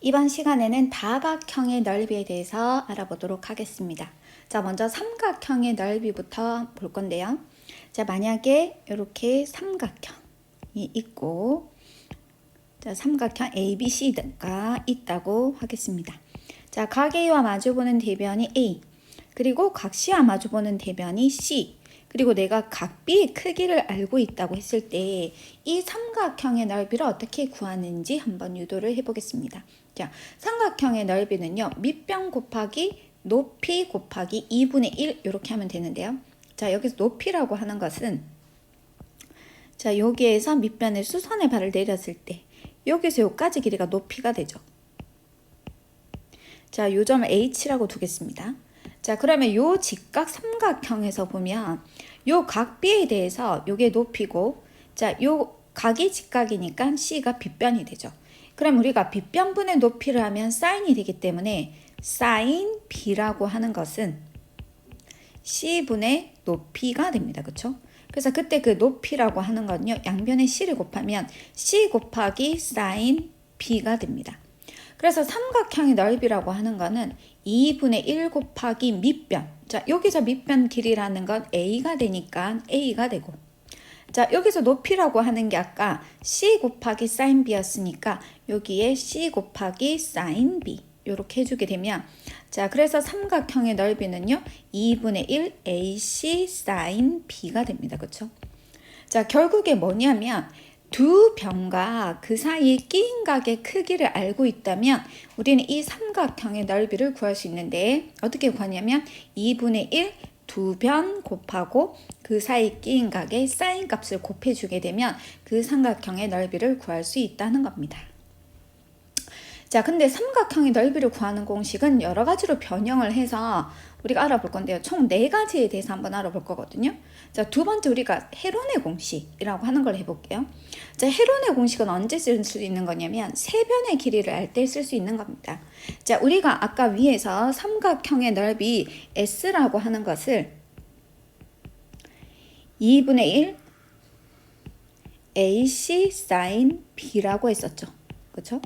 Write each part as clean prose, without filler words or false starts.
이번 시간에는 다각형의 넓이에 대해서 알아보도록 하겠습니다. 자, 먼저 삼각형의 넓이부터 볼 건데요. 자, 만약에 이렇게 삼각형이 있고, 자, 삼각형 ABC가 있다고 하겠습니다. 자, 각 A와 마주보는 대변이 A, 그리고 각 C와 마주보는 대변이 C, 그리고 내가 각 B의 크기를 알고 있다고 했을 때 이 삼각형의 넓이를 어떻게 구하는지 한번 유도를 해보겠습니다. 자, 삼각형의 넓이는요, 밑변 곱하기 높이 곱하기 2분의 1 이렇게 하면 되는데요. 자, 여기서 높이라고 하는 것은 자, 여기에서 밑변에 수선의 발을 내렸을 때 여기서 여기까지 길이가 높이가 되죠. 자, 요 점을 H라고 두겠습니다. 자, 그러면 요 직각 삼각형에서 보면 요 각 B에 대해서 요게 높이고, 자, 요 각이 직각이니까 C가 빗변이 되죠. 그럼 우리가 빗변분의 높이를 하면 사인이 되기 때문에 사인 B라고 하는 것은 C분의 높이가 됩니다. 그렇죠? 그래서 그때 그 높이라고 하는 건요, 양변에 C를 곱하면 C 곱하기 사인 B가 됩니다. 그래서 삼각형의 넓이라고 하는 거는 2분의 1 곱하기 밑변. 자, 여기서 밑변 길이라는 건 A가 되니까 A가 되고, 자, 여기서 높이라고 하는 게 아까 C 곱하기 사인 B였으니까 여기에 C 곱하기 사인 B 이렇게 해주게 되면, 자, 그래서 삼각형의 넓이는요 2분의 1 AC 사인 B가 됩니다. 그렇죠? 자, 결국에 뭐냐면 두 변과 그 사이에 끼인 각의 크기를 알고 있다면 우리는 이 삼각형의 넓이를 구할 수 있는데, 어떻게 구하냐면 2분의 1 두 변 곱하고 그 사이 끼인 각의 사인 값을 곱해주게 되면 그 삼각형의 넓이를 구할 수 있다는 겁니다. 자, 근데 삼각형의 넓이를 구하는 공식은 여러 가지로 변형을 해서 우리가 알아볼 건데요. 총 4가지에 대해서 한번 알아볼 거거든요. 자, 두 번째 우리가 헤론의 공식이라고 하는 걸 해볼게요. 자, 헤론의 공식은 언제 쓸 수 있는 거냐면 세변의 길이를 알 때 쓸 수 있는 겁니다. 자, 우리가 아까 위에서 삼각형의 넓이 S라고 하는 것을 2분의 1 AC sin B라고 했었죠. 그렇죠?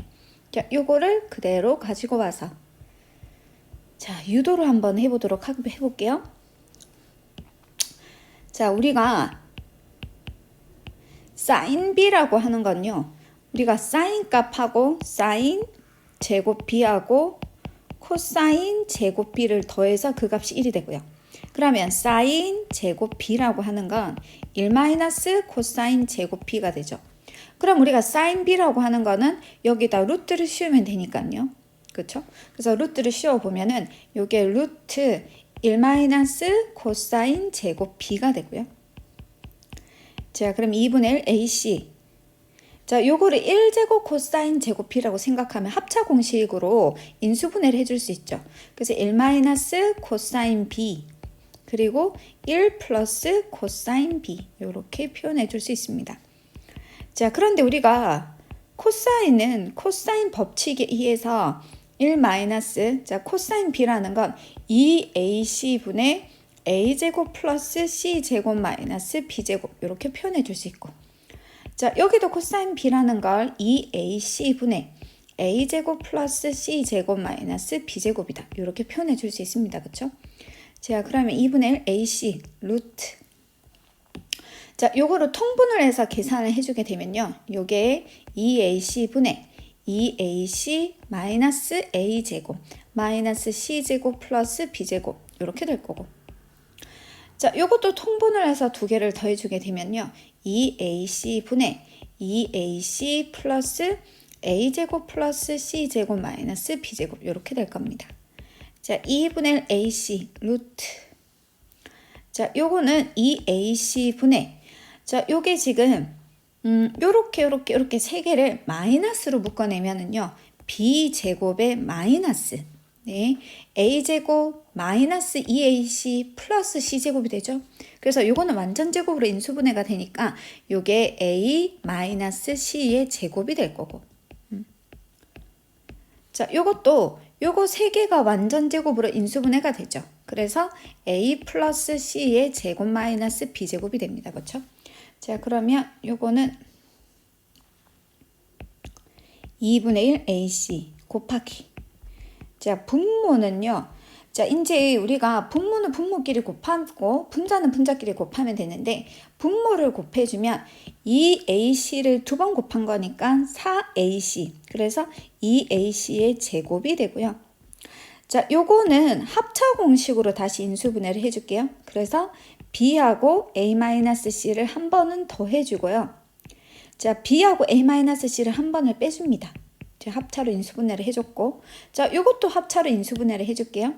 자, 요거를 그대로 가지고 와서 자, 유도를 한번 해볼게요. 자, 우리가 sin B라고 하는 건요, 우리가 sin 값하고 sin 제곱 B하고 코사인 제곱 B를 더해서 그 값이 1이 되고요. 그러면 sin 제곱 B라고 하는 건 1 마이너스 코사인 제곱 B가 되죠. 그럼 우리가 sin B라고 하는 거는 여기다 루트를 씌우면 되니까요. 그렇죠? 그래서 루트를 씌워 보면은 요게 루트 1 마이너스 코사인 제곱 B가 되고요. 자, 그럼 2분의 1 AC. 자, 요거를 1제곱 코사인 제곱 B라고 생각하면 합차 공식으로 인수분해를 해줄 수 있죠. 그래서 1 마이너스 코사인 B 그리고 1 플러스 코사인 B 이렇게 표현해 줄 수 있습니다. 자, 그런데 우리가 코사인은 코사인 법칙에 의해서 1 마이너스, 자, 코사인 B라는 건 2AC분의 A제곱 플러스 C제곱 마이너스 B제곱 이렇게 표현해 줄 수 있고, 자, 여기도 코사인 B라는 걸 2AC분의 A제곱 플러스 C제곱 마이너스 B제곱이다 이렇게 표현해 줄 수 있습니다. 그렇죠? 자, 그러면 2분의 1 AC 루트, 자, 요거를 통분을 해서 계산을 해주게 되면요, 요게 2AC분의 2AC 마이너스 A제곱 마이너스 C제곱 플러스 B제곱 이렇게 될 거고, 자, 요것도 통분을 해서 두 개를 더해주게 되면요, 2AC분의 2AC 플러스 A제곱 플러스 C제곱 마이너스 B제곱 이렇게 될 겁니다. 자, 2분의 1 AC 루트, 자, 요거는 2AC분의, 자, 요게 지금 요렇게 세 개를 마이너스로 묶어내면은요, B제곱의 마이너스, 네, A제곱 마이너스 2AC 플러스 C제곱이 되죠. 그래서 요거는 완전 제곱으로 인수분해가 되니까 요게 A 마이너스 C의 제곱이 될 거고, 자, 요것도 요거 세 개가 완전 제곱으로 인수분해가 되죠. 그래서 A 플러스 C의 제곱 마이너스 B제곱이 됩니다. 그렇죠? 자, 그러면 요거는 2분의 1 AC 곱하기. 자, 분모는요. 자, 이제 우리가 분모는 분모끼리 곱하고 분자는 분자끼리 곱하면 되는데 분모를 곱해주면 2ac를 2번 곱한 거니까 4ac. 그래서 2ac의 제곱이 되고요. 자, 요거는 합차 공식으로 다시 인수분해를 해줄게요. 그래서 b하고 a-c를 한 번은 더 해주고요. 자, b하고 a-c를 한 번을 빼줍니다. 자, 합차로 인수분해를 해줬고, 자, 요것도 합차로 인수분해를 해줄게요.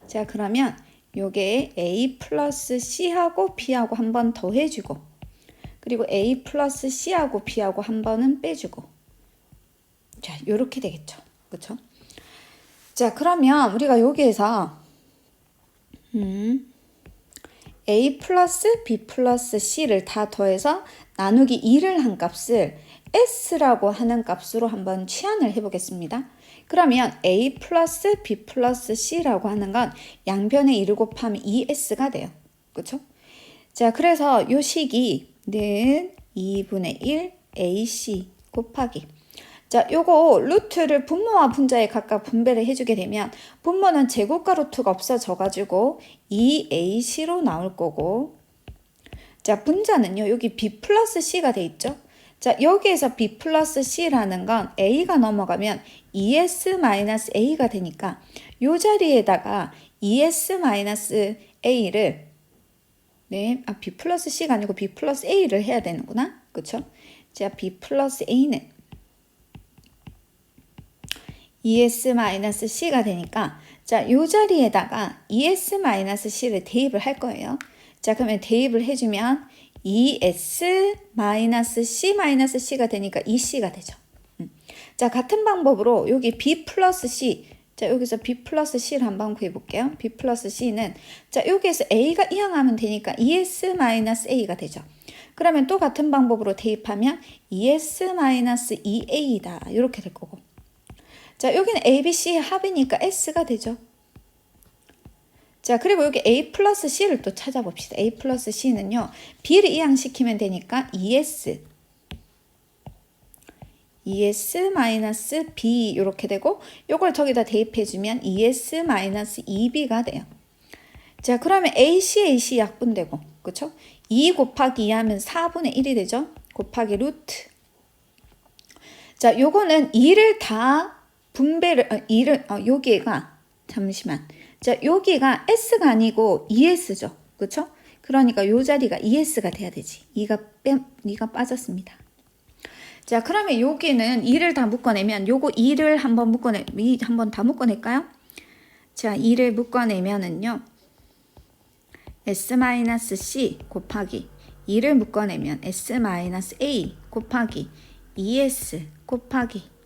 자, 그러면 요게 a 플러스 c하고 b하고 한 번 더 해주고, 그리고 a 플러스 c하고 b하고 한 번은 빼주고. 자, 요렇게 되겠죠. 그쵸? 자, 그러면 우리가 여기에서 a 플러스 b 플러스 c를 다 더해서 나누기 2를 한 값을 s라고 하는 값으로 한번 치환을 해보겠습니다. 그러면 a 플러스 b 플러스 c라고 하는 건 양변에 2를 곱하면 2s가 돼요. 그렇죠? 자, 그래서 요 식이는 2분의 1 ac 곱하기. 자, 요거 루트를 분모와 분자에 각각 분배를 해주게 되면 분모는 제곱과 루트가 없어져가지고 2ac로 나올 거고, 자, 분자는요, 여기 b 플러스 c가 돼 있죠? 자, 여기에서 b 플러스 c라는 건 a가 넘어가면 2s-a가 되니까 요 자리에다가 2s-a를 b 플러스 c가 아니고 b 플러스 a를 해야 되는구나. 그쵸? 자, b 플러스 a는 2s-c가 되니까 자, 요 자리에다가 2s-c를 대입을 할 거예요. 자, 그러면 대입을 해주면 2s-c-c가 되니까 2c가 되죠. 자, 같은 방법으로 여기 b 플러스 c, 자, 여기서 b 플러스 c를 한번 구해볼게요. b 플러스 c는 자, 여기에서 a가 이항하면 되니까 2s-a가 되죠. 그러면 또 같은 방법으로 대입하면 2s-2a다 이렇게 될 거고, 자, 여기는 a, b, c의 합이니까 s가 되죠. 자, 그리고 여기 a 플러스 c를 또 찾아봅시다. a 플러스 c는요, b를 이항시키면 되니까 2s 마이너스 b 이렇게 되고, 요걸 저기다 대입해주면 2s-2b가 돼요. 자, 그러면 ac 약분되고, 그쵸? 2 곱하기 2 하면 4분의 1이 되죠? 곱하기 루트. 자, 요거는 2를 다 분배를, 여기가, 잠시만. 자, 여기가 s가 아니고 2s죠. 그쵸? 그러니까 요 자리가 2s가 돼야 되지. 2가 빠졌습니다. 자, 그러면 여기는 2를 다 묶어내면, 요거 2를 한번 한번 다 묶어낼까요? 자, 2를 묶어내면은요, s-c 곱하기 2를 묶어내면 s-a 곱하기 2s 곱하기,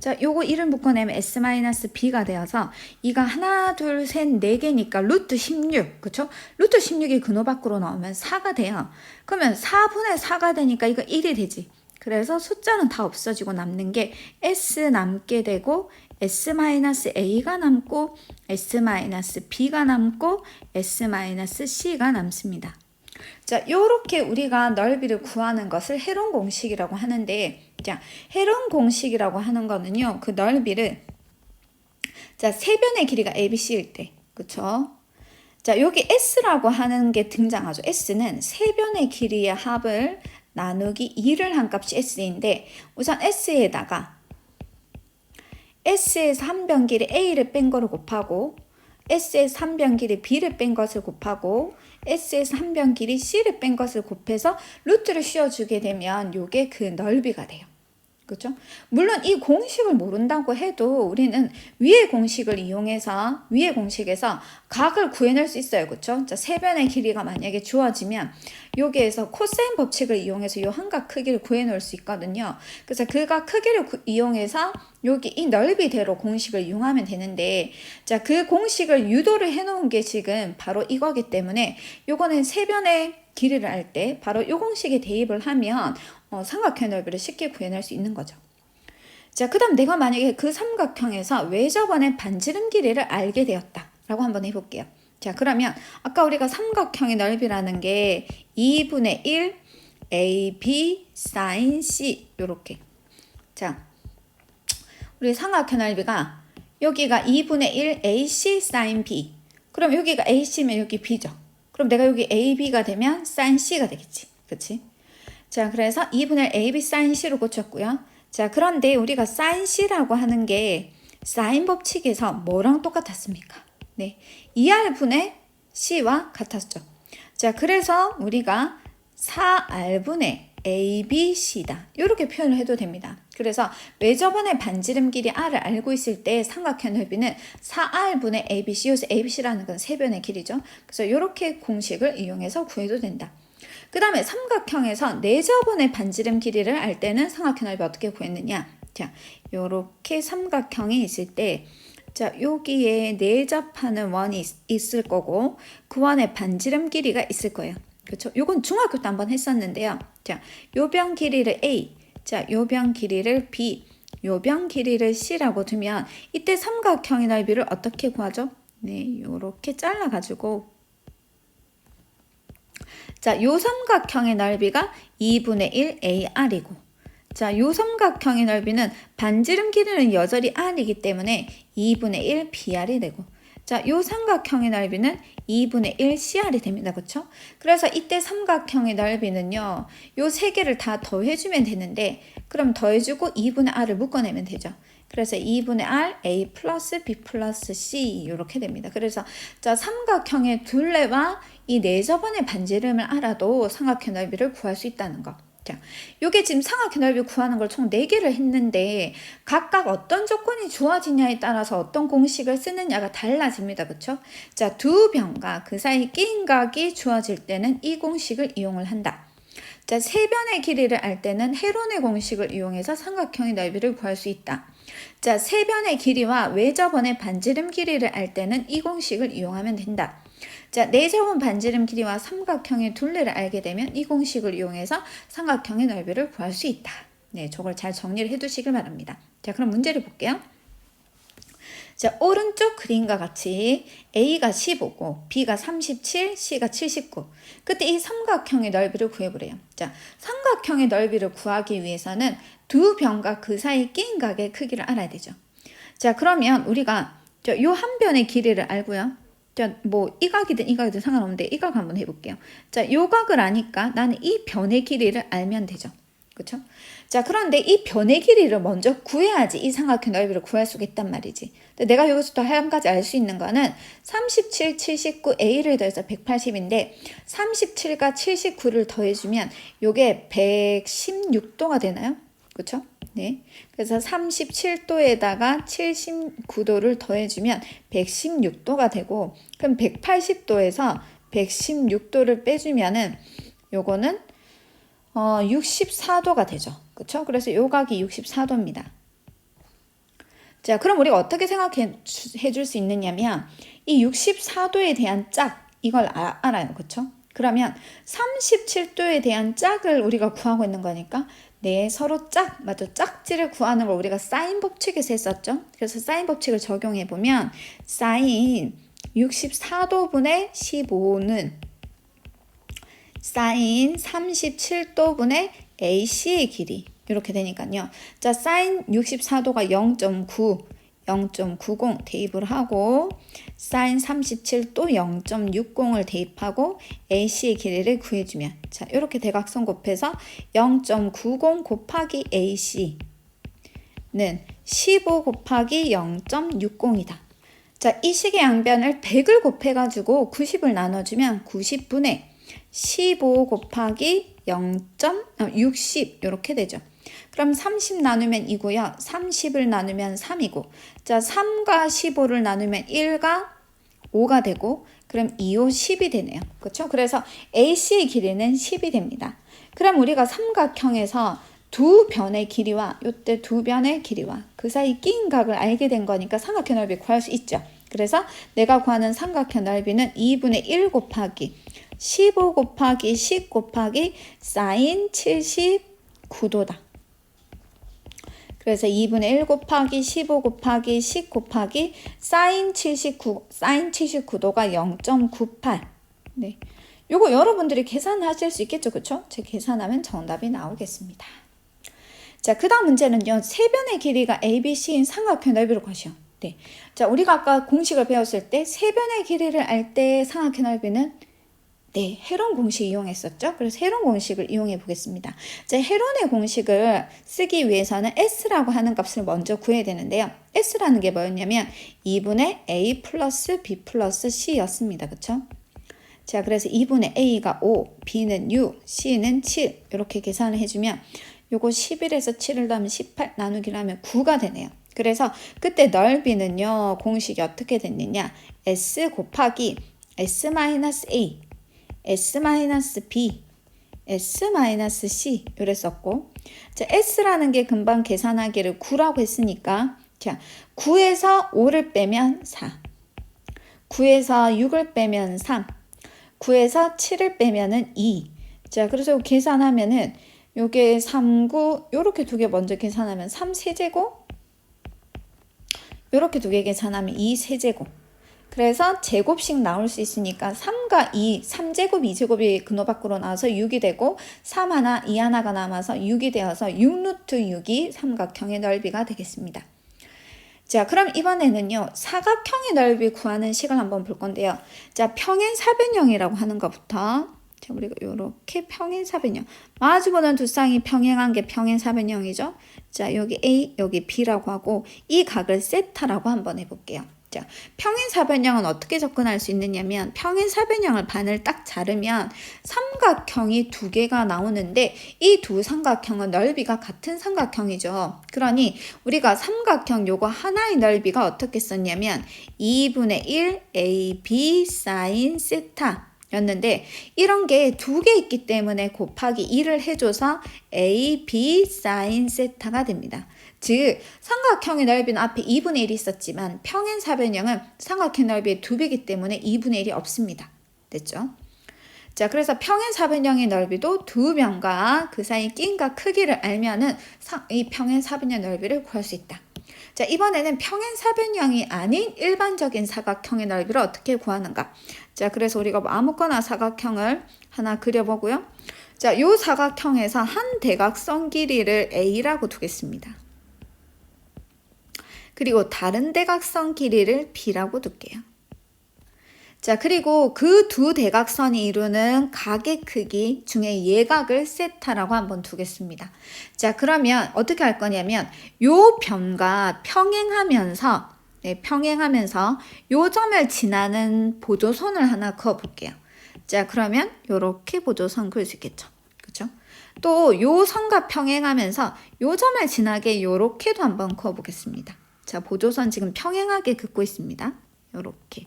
자, 요거 1을 묶어내면 s-b가 되어서 이가 하나, 둘, 셋, 4개니까 루트 16, 그쵸? 루트 16이 근호 밖으로 나오면 4가 돼요. 그러면 4분의 4가 되니까 이거 1이 되지. 그래서 숫자는 다 없어지고 남는 게 s 남게 되고, s-a가 남고, s-b가 남고, s-c가 남습니다. 자, 요렇게 우리가 넓이를 구하는 것을 헤론 공식이라고 하는데, 자, 헤론 공식이라고 하는 거는요, 그 넓이를, 자, 세변의 길이가 ABC일 때, 그쵸? 자, 여기 S라고 하는 게 등장하죠. S는 세변의 길이의 합을 나누기 2를 한 값이 S인데, 우선 S에다가 S에서 한 변 길이 A를 뺀 거를 곱하고, S에서 한 변 길이 B를 뺀 것을 곱하고, S에서 한 변 길이 C를 뺀 것을 곱해서 루트를 씌워주게 되면 요게 그 넓이가 돼요. 그렇죠? 물론 이 공식을 모른다고 해도 우리는 위의 공식을 이용해서 위의 공식에서 각을 구해낼 수 있어요. 그렇죠? 자, 세변의 길이가 만약에 주어지면 여기에서 코사인 법칙을 이용해서 이 한각 크기를 구해놓을 수 있거든요. 그래서 그 각 크기를 이용해서 여기 이 넓이대로 공식을 이용하면 되는데, 자, 그 공식을 유도를 해놓은 게 지금 바로 이거기 때문에 요거는 세변의 길이를 알 때 바로 이 공식에 대입을 하면 삼각형의 넓이를 쉽게 구해낼 수 있는 거죠. 자, 그 다음 내가 만약에 그 삼각형에서 외접원의 반지름 길이를 알게 되었다 라고 한번 해볼게요. 자, 그러면 아까 우리가 삼각형의 넓이라는 게 2분의 1 AB sin C 요렇게. 자, 우리 삼각형 넓이가 여기가 2분의 1 AC sin B. 그럼 여기가 AC면 여기 B죠. 그럼 내가 여기 AB가 되면 sin C가 되겠지. 그치? 자, 그래서 2분의 1 AB sin C로 고쳤고요. 자, 그런데 우리가 sin C라고 하는 게 사인 법칙에서 뭐랑 똑같았습니까? 네, 2R분의 C와 같았죠. 자, 그래서 우리가 4R분의 ABC다. 이렇게 표현을 해도 됩니다. 그래서 외접원의 반지름 길이 R을 알고 있을 때 삼각형 넓이는 4R분의 ABC, 여기서 ABC라는 건 세변의 길이죠. 그래서 이렇게 공식을 이용해서 구해도 된다. 그 다음에 삼각형에서 내접원의 반지름 길이를 알 때는 삼각형 넓이 어떻게 구했느냐? 자, 요렇게 삼각형이 있을 때, 자, 여기에 내접하는 원이 있을 거고, 그 원에 반지름 길이가 있을 거예요. 그렇죠? 요건 중학교 때 한번 했었는데요. 자, 요 변 길이를 A, 자, 요 변 길이를 B, 요 변 길이를 C라고 두면, 이때 삼각형의 넓이를 어떻게 구하죠? 네, 요렇게 잘라가지고, 자, 요 삼각형의 넓이가 2분의 1 AR이고, 자, 요 삼각형의 넓이는 반지름 길이는 여전히 R이기 때문에 2분의 1 BR이 되고, 자, 요 삼각형의 넓이는 2분의 1 CR이 됩니다. 그렇죠? 그래서 이때 삼각형의 넓이는요, 요 세 개를 다 더해주면 되는데, 그럼 더해주고 2분의 R을 묶어내면 되죠. 그래서 2분의 R, A 플러스 B 플러스 C 이렇게 됩니다. 그래서 자, 삼각형의 둘레와 이 내접원의 반지름을 알아도 삼각형 넓이를 구할 수 있다는 거. 자, 요게 지금 삼각형 넓이 구하는 걸 총 4개를 했는데 각각 어떤 조건이 주어지냐에 따라서 어떤 공식을 쓰느냐가 달라집니다. 그쵸? 자, 두 변과 그 사이 끼인 각이 주어질 때는 이 공식을 이용을 한다. 자, 세 변의 길이를 알 때는 헤론의 공식을 이용해서 삼각형의 넓이를 구할 수 있다. 자, 세 변의 길이와 외접원의 반지름 길이를 알 때는 이 공식을 이용하면 된다. 자, 내접원 반지름 길이와 삼각형의 둘레를 알게 되면 이 공식을 이용해서 삼각형의 넓이를 구할 수 있다. 네, 저걸 잘 정리를 해두시길 바랍니다. 자, 그럼 문제를 볼게요. 자, 오른쪽 그림과 같이 A가 15고 B가 37, C가 79. 그때 이 삼각형의 넓이를 구해보래요. 자, 삼각형의 넓이를 구하기 위해서는 두 변과 그 사이 끼인 각의 크기를 알아야 되죠. 자, 그러면 우리가 요 한 변의 길이를 알고요. 자, 뭐 이 각이든 이 각이든 상관없는데 이 각 한번 해볼게요. 자, 요 각을 아니까 나는 이 변의 길이를 알면 되죠. 그렇죠? 자, 그런데 이 변의 길이를 먼저 구해야지 이 삼각형 넓이를 구할 수가 있단 말이지. 근데 내가 여기서 또 한 가지 알 수 있는 거는 37, 79, A를 더해서 180인데 37과 79를 더해주면 요게 116도가 되나요? 그렇죠? 네. 그래서 37도에다가 79도를 더해주면 116도가 되고, 그럼 180도에서 116도를 빼주면은 요거는 64도가 되죠. 그쵸? 그래서 요 각이 64도입니다. 자, 그럼 우리가 어떻게 생각해 줄 수 있느냐면, 이 64도에 대한 짝, 이걸 알아요. 그쵸? 그러면 37도에 대한 짝을 우리가 구하고 있는 거니까, 네, 서로 맞죠? 짝지를 구하는 걸 우리가 사인 법칙에서 했었죠. 그래서 사인 법칙을 적용해 보면, 사인 64도분의 15는 사인 37도분의 AC의 길이 이렇게 되니까요. 자, 사인 64도가 0.9, 0.90 대입을 하고 사인 37도 0.60을 대입하고 AC의 길이를 구해주면, 자, 이렇게 대각선 곱해서 0.90 곱하기 AC는 15 곱하기 0.60이다. 자, 이 식의 양변을 100을 곱해가지고 90을 나눠주면 90분의 15 곱하기 0.60 이렇게 되죠. 그럼 30 나누면 2고요. 30을 나누면 3이고, 자, 3과 15를 나누면 1과 5가 되고, 그럼 2, 5, 10이 되네요. 그렇죠? 그래서 AC의 길이는 10이 됩니다. 그럼 우리가 삼각형에서 두 변의 길이와 요때 두 변의 길이와 그 사이 끼인 각을 알게 된 거니까 삼각형 넓이 구할 수 있죠. 그래서 내가 구하는 삼각형 넓이는 2분의 1 곱하기 15 곱하기 10 곱하기 사인 79도다. 그래서 2분의 1 곱하기 15 곱하기 10 곱하기 사인 79도가 0.98. 네. 요거 여러분들이 계산하실 수 있겠죠. 그쵸? 제 계산하면 정답이 나오겠습니다. 자, 그 다음 문제는요. 세 변의 길이가 ABC인 삼각형 넓이를 구하시오. 네. 자, 우리가 아까 공식을 배웠을 때 세 변의 길이를 알 때 삼각형 넓이는 네, 헤론 공식 이용했었죠. 그래서 헤론 공식을 이용해 보겠습니다. 자, 헤론의 공식을 쓰기 위해서는 S라고 하는 값을 먼저 구해야 되는데요. S라는 게 뭐였냐면 2분의 A 플러스 B 플러스 C였습니다. 그쵸? 자, 그래서 2분의 A가 5, B는 6, C는 7 이렇게 계산을 해주면 요거 11에서 7을 더하면 18 나누기를 하면 9가 되네요. 그래서 그때 넓이는요. 공식이 어떻게 됐느냐. S 곱하기 S-A, S-B, S-C 이랬었고, 자, S라는 게 금방 계산하기를 9라고 했으니까, 자, 9에서 5를 빼면 4, 9에서 6을 빼면 3, 9에서 7을 빼면은 2. 자, 그래서 계산하면은 요게 3, 9 요렇게 두 개 먼저 계산하면 3 세제곱, 요렇게 두 개 계산하면 2 세제곱. 그래서 제곱씩 나올 수 있으니까 3과 2, 3제곱, 2제곱이 근호 밖으로 나와서 6이 되고 3 하나, 2 하나가 남아서 6이 되어서 6루트 6이 삼각형의 넓이가 되겠습니다. 자, 그럼 이번에는요. 사각형의 넓이 구하는 식을 한번 볼 건데요. 자, 평행사변형이라고 하는 것부터 자, 우리가 요렇게 평행사변형 마주보는 두 쌍이 평행한 게 평행사변형이죠. 자, 여기 A, 여기 B라고 하고 이 각을 세타라고 한번 해볼게요. 자, 평행사변형은 어떻게 접근할 수 있느냐면 평행사변형을 반을 딱 자르면 삼각형이 두 개가 나오는데 이 두 삼각형은 넓이가 같은 삼각형이죠. 그러니 우리가 삼각형 요거 하나의 넓이가 어떻게 썼냐면 2분의 1 AB sin 세타 였는데 이런 게 두 개 있기 때문에 곱하기 1을 해줘서 AB sin 세타가 됩니다. 즉 삼각형의 넓이는 앞에 2분의 1이 있었지만 평행사변형은 삼각형 넓이의 2배이기 때문에 2분의 1이 없습니다. 됐죠? 자, 그래서 평행사변형의 넓이도 두 변과 그 사이 끼임과 크기를 알면은 이 평행사변형 넓이를 구할 수 있다. 자, 이번에는 평행사변형이 아닌 일반적인 사각형의 넓이를 어떻게 구하는가? 자, 그래서 우리가 아무거나 사각형을 하나 그려보고요. 자, 요 사각형에서 한 대각선 길이를 A라고 두겠습니다. 그리고 다른 대각선 길이를 B라고 둘게요. 자, 그리고 그 두 대각선이 이루는 각의 크기 중에 예각을 세타라고 한번 두겠습니다. 자, 그러면 어떻게 할 거냐면 요 변과 평행하면서 요 점을 지나는 보조선을 하나 그어 볼게요. 자, 그러면 요렇게 보조선 그을 수 있겠죠. 그렇죠? 또 요 선과 평행하면서 요 점을 지나게 요렇게도 한번 그어 보겠습니다. 자, 보조선 지금 평행하게 긋고 있습니다. 요렇게.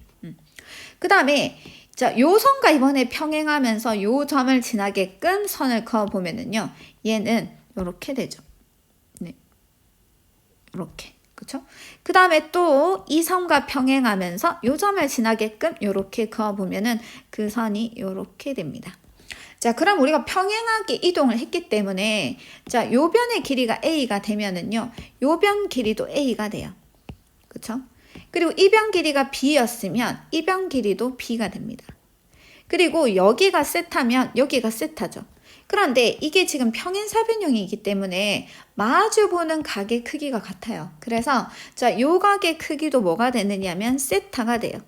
그 다음에 자, 요 선과 이번에 평행하면서 요 점을 지나게끔 선을 그어 보면은요. 얘는 요렇게 되죠. 네. 요렇게. 그쵸? 그 다음에 또 이 선과 평행하면서 요 점을 지나게끔 요렇게 그어 보면은 그 선이 요렇게 됩니다. 자, 그럼 우리가 평행하게 이동을 했기 때문에 자, 요 변의 길이가 A가 되면은요. 요 변 길이도 A가 돼요. 그쵸? 그리고 이 변 길이가 B였으면 이 변 길이도 B가 됩니다. 그리고 여기가 세타면 여기가 세타죠. 그런데 이게 지금 평행사변형이기 때문에 마주보는 각의 크기가 같아요. 그래서 자, 요 각의 크기도 뭐가 되느냐면 세타가 돼요.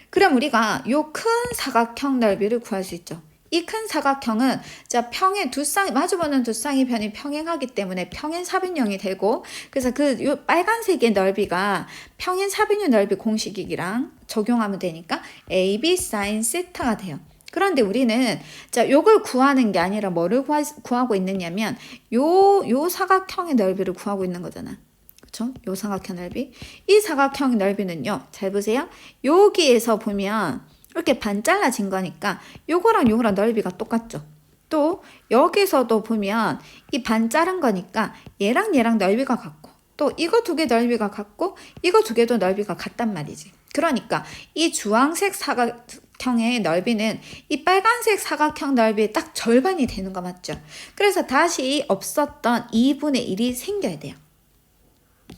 그럼 우리가 요 큰 사각형 넓이를 구할 수 있죠. 이 큰 사각형은 자, 평행 두 쌍이 마주보는 두 쌍의 변이 평행하기 때문에 평행사변형이 되고 그래서 그 요 빨간색의 넓이가 평행사변형 넓이 공식이랑 적용하면 되니까 AB sin 세타가 돼요. 그런데 우리는 자, 요걸 구하는 게 아니라 뭐를 구하고 있느냐면 요 사각형의 넓이를 구하고 있는 거잖아. 그쵸? 요 사각형 넓이. 이 사각형 넓이는요. 잘 보세요. 여기에서 보면 이렇게 반 잘라진 거니까 요거랑 요거랑 넓이가 똑같죠. 또 여기서도 보면 이 반 자른 거니까 얘랑 넓이가 같고 또 이거 두 개 넓이가 같고 이거 두 개도 넓이가 같단 말이지. 그러니까 이 주황색 사각형의 넓이는 이 빨간색 사각형 넓이의 딱 절반이 되는 거 맞죠? 그래서 다시 없었던 2분의 1이 생겨야 돼요.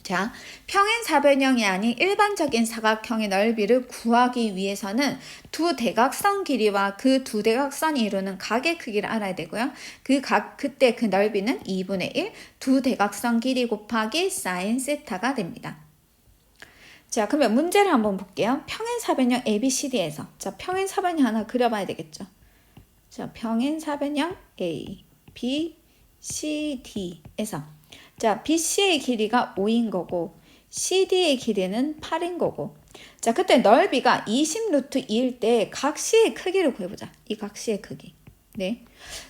자, 평행사변형이 아닌 일반적인 사각형의 넓이를 구하기 위해서는 두 대각선 길이와 그 두 대각선이 이루는 각의 크기를 알아야 되고요. 그때 그 넓이는 2분의 1, 두 대각선 길이 곱하기 사인 세타가 됩니다. 자, 그러면 문제를 한번 볼게요. 평행사변형 ABCD에서 자, 평행사변형 하나 그려봐야 되겠죠. 자, 평행사변형 A, B, C, D에서 자, BC의 길이가 5인 거고 CD의 길이는 8인 거고 자, 그때 넓이가 20루트 2일 때 각시의 크기를 구해보자. 이 각시의 크기. 네.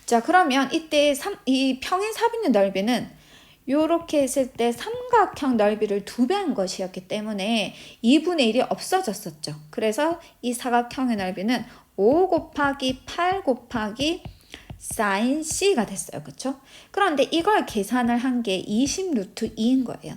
자, 그러면 이때 이 평행사변형 넓이는 요렇게 했을 때 삼각형 넓이를 2배 한 것이었기 때문에 2분의 1이 없어졌었죠. 그래서 이 사각형의 넓이는 5 곱하기 8 곱하기 사인 C가 됐어요. 그쵸? 그런데 이걸 계산을 한 게 20루트 2인 거예요.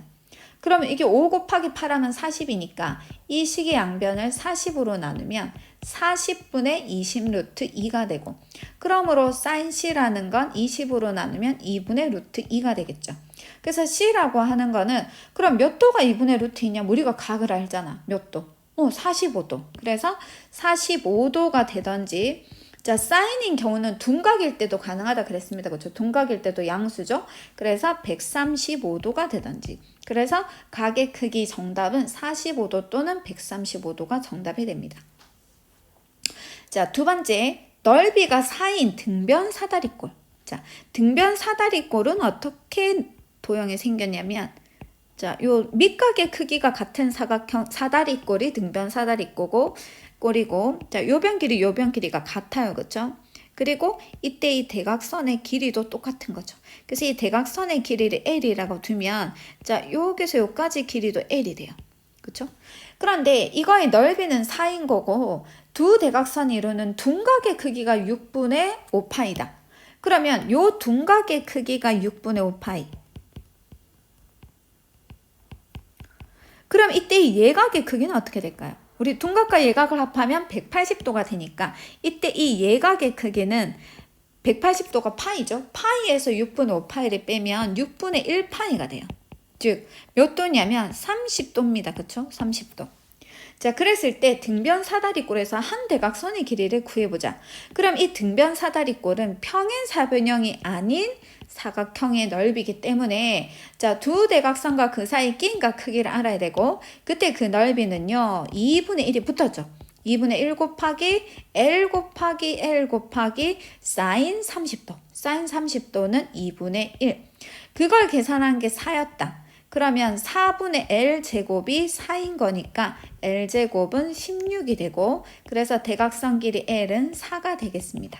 그러면 이게 5 곱하기 8 하면 40이니까 이 식의 양변을 40으로 나누면 40분의 20루트 2가 되고 그러므로 사인 C라는 건 20으로 나누면 2분의 루트 2가 되겠죠. 그래서 C라고 하는 거는 그럼 몇 도가 2분의 루트 2냐? 우리가 각을 알잖아. 몇 도? 45도. 그래서 45도가 되던지 자, 사인인 경우는 둔각일 때도 가능하다 그랬습니다. 그렇죠? 둔각일 때도 양수죠. 그래서 135도가 되던지. 그래서 각의 크기 정답은 45도 또는 135도가 정답이 됩니다. 자, 두 번째, 넓이가 4인 등변 사다리꼴. 자, 등변 사다리꼴은 어떻게 도형이 생겼냐면 자, 요 밑각의 크기가 같은 사각형 사다리꼴이 등변 사다리꼴이고 꼴이고 자, 요변 길이가 같아요. 그렇죠? 그리고 이때 이 대각선의 길이도 똑같은 거죠. 그래서 이 대각선의 길이를 L이라고 두면 자, 여기서 여기까지 길이도 L이 돼요. 그렇죠? 그런데 이거의 넓이는 4인 거고 두 대각선이 이루는 둔각의 크기가 6분의 5파이다. 그러면 요 둔각의 크기가 6분의 5파이. 그럼 이때 이 예각의 크기는 어떻게 될까요? 우리 둔각과 예각을 합하면 180도가 되니까 이때 이 예각의 크기는 180도가 파이죠. 파이에서 6분의 5파이를 빼면 6분의 1파이가 돼요. 즉, 몇 도냐면 30도입니다. 그쵸? 30도. 자, 그랬을 때 등변 사다리꼴에서 한 대각선의 길이를 구해보자. 그럼 이 등변 사다리꼴은 평행사변형이 아닌 사각형의 넓이기 때문에 자, 두 대각선과 그 사이 끼인각 크기를 알아야 되고 그때 그 넓이는요 2분의 1이 붙었죠. 2분의 1 곱하기 L 곱하기 L 곱하기 사인 30도. 사인 30도는 2분의 1. 그걸 계산한 게 4였다. 그러면 4분의 L제곱이 4인 거니까 L제곱은 16이 되고 그래서 대각선 길이 L은 4가 되겠습니다.